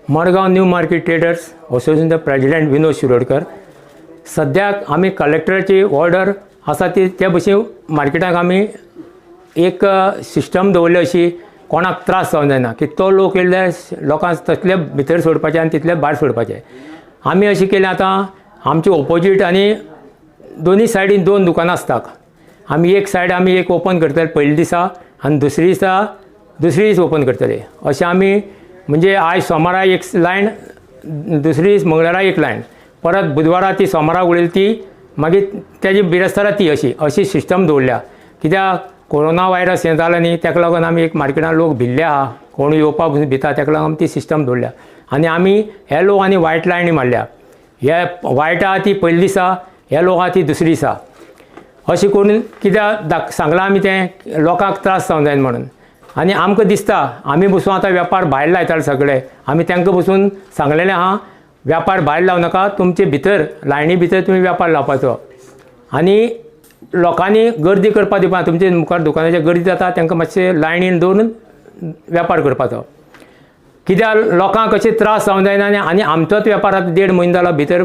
Madgaon new market traders असोसिएशनचे president विनोद शिरोडकर. सद्याक आमी कलेक्टराची ऑर्डर आसा ती त्या भशेन मार्केटाक आमी एक सिस्टम दवरली अशी कोणाक त्रास जावंक जायना की तो लोक येयल्यार लोकांक तसले भितर सोडपाचे आनी तितले भायर सोडपाचे. आमी अशें केलें आतां आमचे ऑपोजीट आनी दोनी सायडीन 2 दुकानां आसतात. आमी एक सायड आमी एक ओपन करतले पयले दिसा आनी दुसरे दिसा दुसरे दीस ओपन करतले. अशें आमी म्हणजे आयज सोमारा एक लायन, दुसरे दीस मंगळारा एक लायन, परत बुधवारा ती सोमाराक उडयली ती मागीर तेजी बिरेस्तारा ती अशी सिस्टम दवरल्या. कित्याक कोरोना व्हायरस हें जालें न्ही, ताका लागून आमी एक मार्केटान लोक भिल्ले आहा, कोण येवपाक भिता, ताका लागून आमी ती सिस्टम दवरल्या. आनी आमी येलो आनी व्हायट लायनी मारल्या. हे व्हायट आहा ती पयले दिसा, येलो आहा ती दुसरे दिसा. अशें करून कित्याक सांगलां आमी तें लोकांक त्रास जावंक जायना म्हणून. आनी आमकां दिसता आमी बसून आतां वेपार भायर लायताले सगळे. आमी तांकां बसून सांगलेलें आहा वेपार भायर लावं नाका, तुमचे भितर लायनी भितर तुमी वेपार लावपाचो. आनी लोकांनी गर्दी करपा दिवपा, तुमचे मुखार दुकानाचेर गर्दी जाता तांकां मातशें लायनीन दवरून वेपार करपाचो. कित्याक लोकांक अशें त्रास जावंक जायना. आनी आमचोच वेपार आतां 1.5 म्हयनो जाला भितर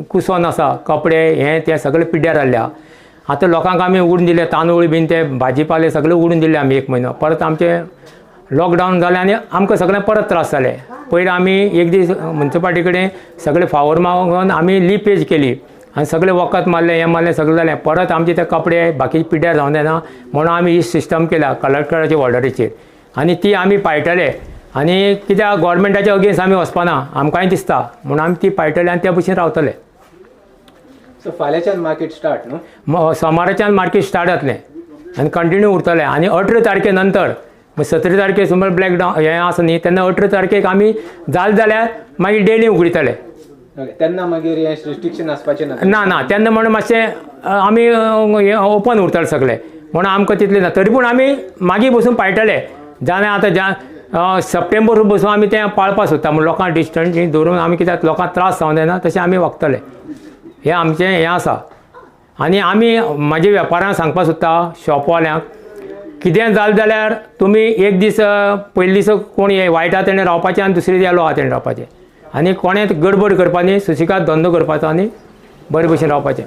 कुसोन आसा, कपडे हें तें सगळें पिड्ड्यार जाल्ल्या. आतां लोकांक आमी उडून दिले, तांदूळ बीन ते भाजीपाले सगळे उडून दिले आमी 1 म्हयनो. परत आमचें लॉकडावन जालें आनी आमकां सगळ्यांक परत त्रास जाले. पयलीं आमी एक दीस म्युनिसिपालिटी कडेन सगळे फावर मागून आमी लिपेज केली आनी सगळे वखद मारलें, हें मारलें, सगळें जालें. परत आमचे ते कपडे बाकीचे पिड्ड्यार जावंक जायना म्हणून आमी ही सिस्टम केल्या कलेक्टराच्या ऑर्डरीचेर. आनी ती आमी पायटले. आनी कित्याक गव्हर्मेंटाच्या अगेन्स्ट आमी वचपाना आमकांय दिसता म्हणून आमी ती पायटले आनी त्या भशेन रावतले. सो फाल्यांच्यान मार्केट स्टार्ट न्हू? सोमाराच्यान मार्केट स्टार्ट जातलें आनी कंटिन्यू उरतलें. आनी 18 तारखे नंतर 17 तारखे समज ब्लॅक डावन हें आसा न्ही, तेन्ना 18 तारखेक आमी जालें जाल्यार मागीर डेली उगडीतले. तेन्ना मागीर हें रिस्ट्रिक्शन आसपाचें ना ना तेन्ना म्हणून मातशें आमी ओपन उरतले सगळे म्हणून आमकां तितलें ना. तरी पूण आमी मागीर बसून पायटले जाल्यार आतां सप्टेंबर बसून आमी तें पाळपाक सोदता. म्हूण लोकांक डिस्टन्स दवरून आमी कित्याक लोकांक त्रास जावंक जायना तशें आमी वागतले. हें आमचें हें आसा. आनी आमी म्हाज्या वेपाऱ्यांक सांगपाक सोदता शॉपवाल्यांक कितें जालें जाल्यार तुमी एक दीस पयले दीस कोण वायट आहा तेणें रावपाचें आनी दुसरे दीस येलो आहा तेणें रावपाचें. आनी कोणें गडबड करपाची, सुशिकात धंदो करपाचो आनी बरे भशेन रावपाचें.